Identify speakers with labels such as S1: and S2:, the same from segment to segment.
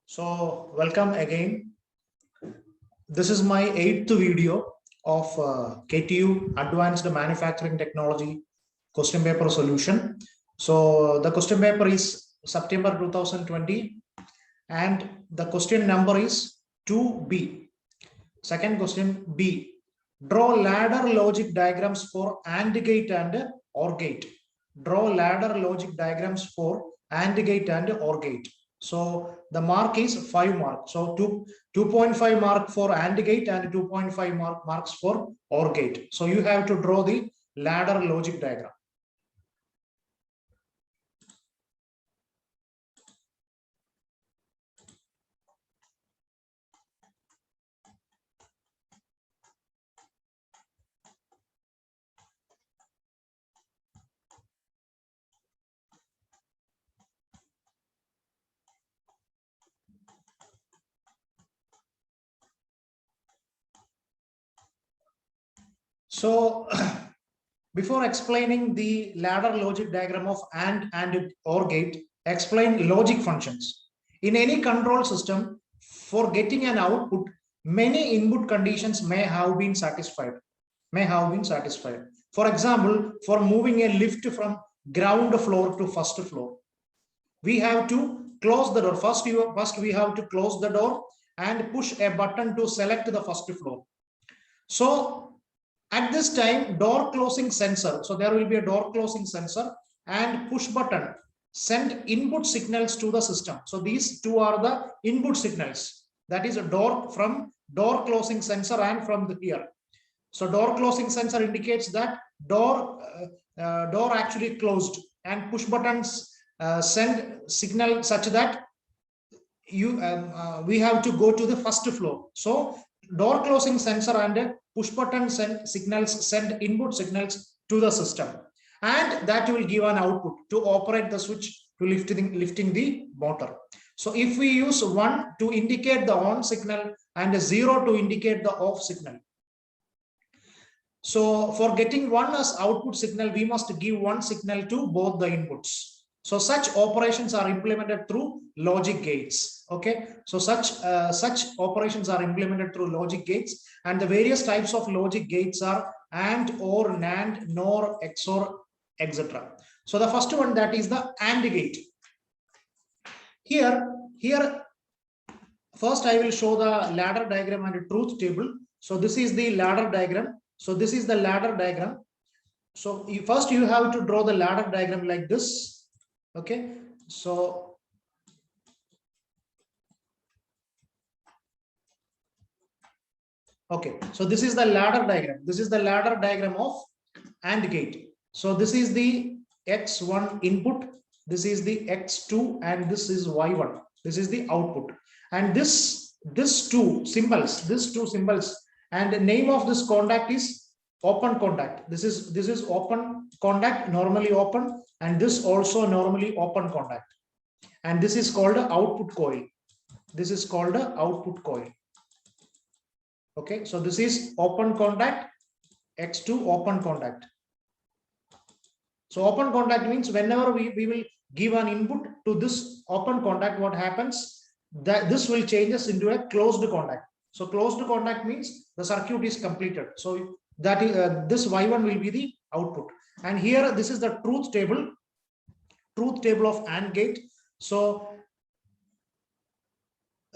S1: So welcome again. This is my 8th video of KTU Advanced Manufacturing Technology question paper solution. So the question paper is September 2020 and the question number is 2B. Second question B. Draw ladder logic diagrams for AND gate and OR gate. Draw ladder logic diagrams for AND gate and OR gate. So the mark is 5 marks. So 2.5 mark for AND gate and 2.5 marks for OR gate. So you have to draw the ladder logic diagram. So before explaining the ladder logic diagram of AND and OR gate, explain logic functions. In any control system, for getting an output, many input conditions may have been satisfied. For example, for moving a lift from ground floor to first floor, we have to close the door. First we have to close the door and push a button to select the first floor. So at this time, door closing sensor, so there will be a door closing sensor and push button send input signals to the system. So these two are the input signals. That is a door from door closing sensor and from the here. So door closing sensor indicates that door actually closed, and push buttons send signal such that we have to go to the first floor. So door closing sensor and push button send input signals to the system, and that will give an output to operate the switch to lifting the motor. So if we use 1 to indicate the on signal and 0 to indicate the off signal, so for getting 1 as output signal, we must give 1 signal to both the inputs. So such operations are implemented through logic gates. Okay, so such operations are implemented through logic gates, and the various types of logic gates are AND, OR, NAND, NOR, XOR, etc. So the first one, that is the AND gate. Here first I will show the ladder diagram and a truth table. So this is the ladder diagram. So this is the ladder diagram. So first you have to draw the ladder diagram like this. Okay, so this is the ladder diagram. This is the ladder diagram of AND gate. So this is the X1 input, this is the X2, and this is Y1. This is the output. And these two symbols, and the name of this contact is open contact. This is open contact, normally open, and this also normally open contact, and this is called a output coil. This is called a output coil. Okay, so this is open contact, X2 open contact. So open contact means whenever we will give an input to this open contact, what happens, that this will change us into a closed contact. So closed contact means the circuit is completed. So that is this Y1 will be the output. And here this is the truth table of AND gate. So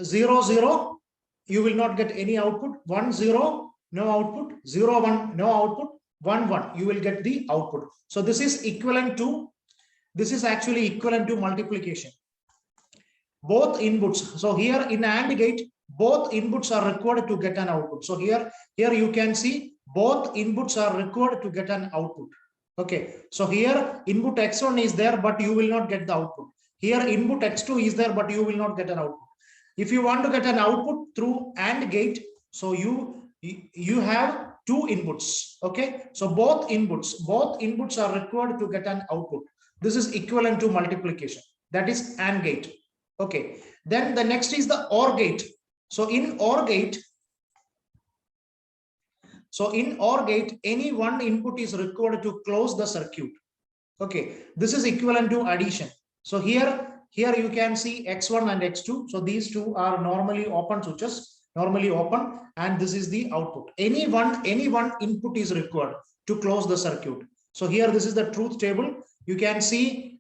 S1: 0 0, you will not get any output. 1 0, no output. 0 1, no output. 1 1, you will get the output. So this is actually equivalent to multiplication. Both inputs. So here in AND gate, both inputs are required to get an output. So here you can see both inputs are required to get an output. Okay, so here input X1 is there, but you will not get the output. Here input X2 is there, but you will not get an output. If you want to get an output through AND gate, so you have 2 inputs. Okay, so both inputs are required to get an output. This is equivalent to multiplication. That is AND gate. Okay, then the next is the OR gate. So in OR gate, any one input is required to close the circuit. Okay, this is equivalent to addition. So here here you can see X1 and X2. So these two are normally open switches, normally open, and this is the output. Any one input is required to close the circuit. So here this is the truth table. You can see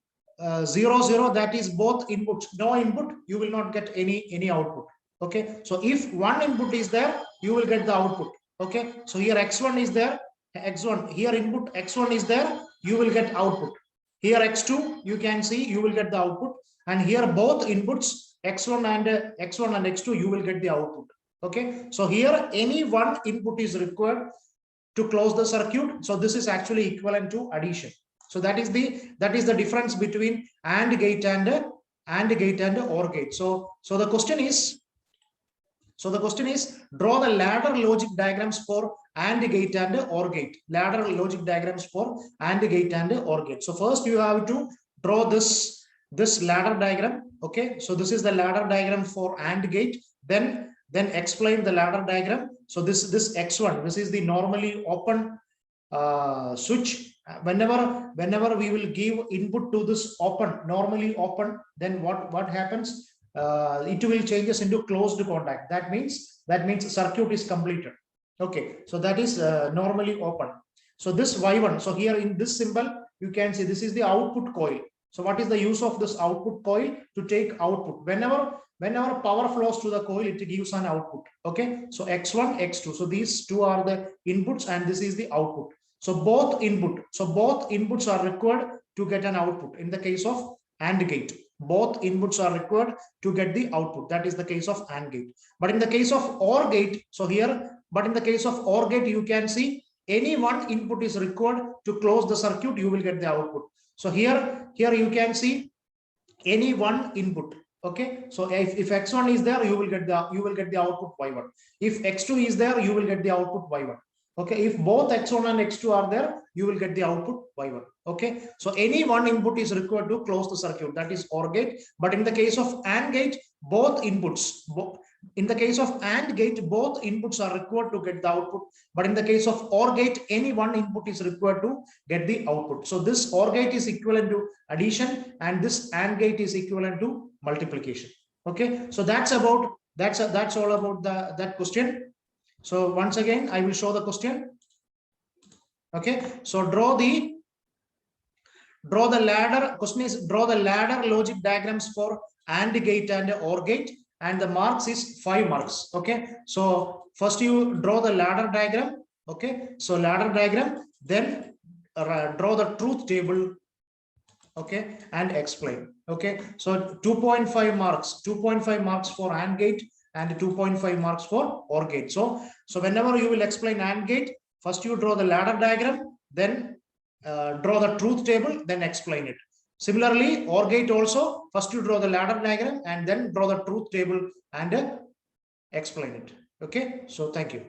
S1: 0 0, that is both inputs. No input, you will not get any output. Okay, so if one input is there, you will get the output. Okay, so here X1 is there, X1, here input X1 is there, you will get output. Here X2, you can see you will get the output, and here both inputs X1 and X2, you will get the output. Okay, so here any one input is required to close the circuit. So this is actually equivalent to addition. So that is the difference between AND gate and OR gate. So the question is, draw the ladder logic diagrams for AND gate and OR gate. Ladder logic diagrams for AND gate and OR gate. So first you have to draw this ladder diagram. Okay, so this is the ladder diagram for AND gate. Then explain the ladder diagram. So this X1, this is the normally open switch. Whenever we will give input to this normally open, then what happens? It will changes into closed contact. That means circuit is completed. Okay, so that is normally open. So this Y1, so here in this symbol you can see this is the output coil. So what is the use of this output coil? To take output. Whenever power flows to the coil, it gives an output. Okay, so X1, X2, so these two are the inputs and this is the output. So both inputs are required to get an output. In the case of AND gate, both inputs are required to get the output. That is the case of AND gate. But in the case of OR gate, you can see any one input is required to close the circuit, you will get the output. So here you can see any one input. Okay, so if X1 is there, you will get the output Y1. If X2 is there, you will get the output Y1. Okay, if both X1 and X2 are there, you will get the output Y1. Okay, so any one input is required to close the circuit, that is OR gate. But in the case of AND gate, both inputs are required to get the output. But in the case of OR gate, any one input is required to get the output. So this OR gate is equivalent to addition, and this AND gate is equivalent to multiplication. Okay, so that's all about that question. So once again, I will show the question. Okay, so draw the ladder. Question is, draw the ladder logic diagrams for AND gate and OR gate, and the marks is 5 marks. Okay, so first you draw the ladder diagram. Okay, so ladder diagram, then draw the truth table. Okay, and explain. Okay, so 2.5 marks for AND gate and 2.5 marks for OR gate. So whenever you will explain AND gate, first you draw the ladder diagram, then draw the truth table, then explain it. Similarly, OR gate also, first you draw the ladder diagram and then draw the truth table and explain it. Okay, so thank you.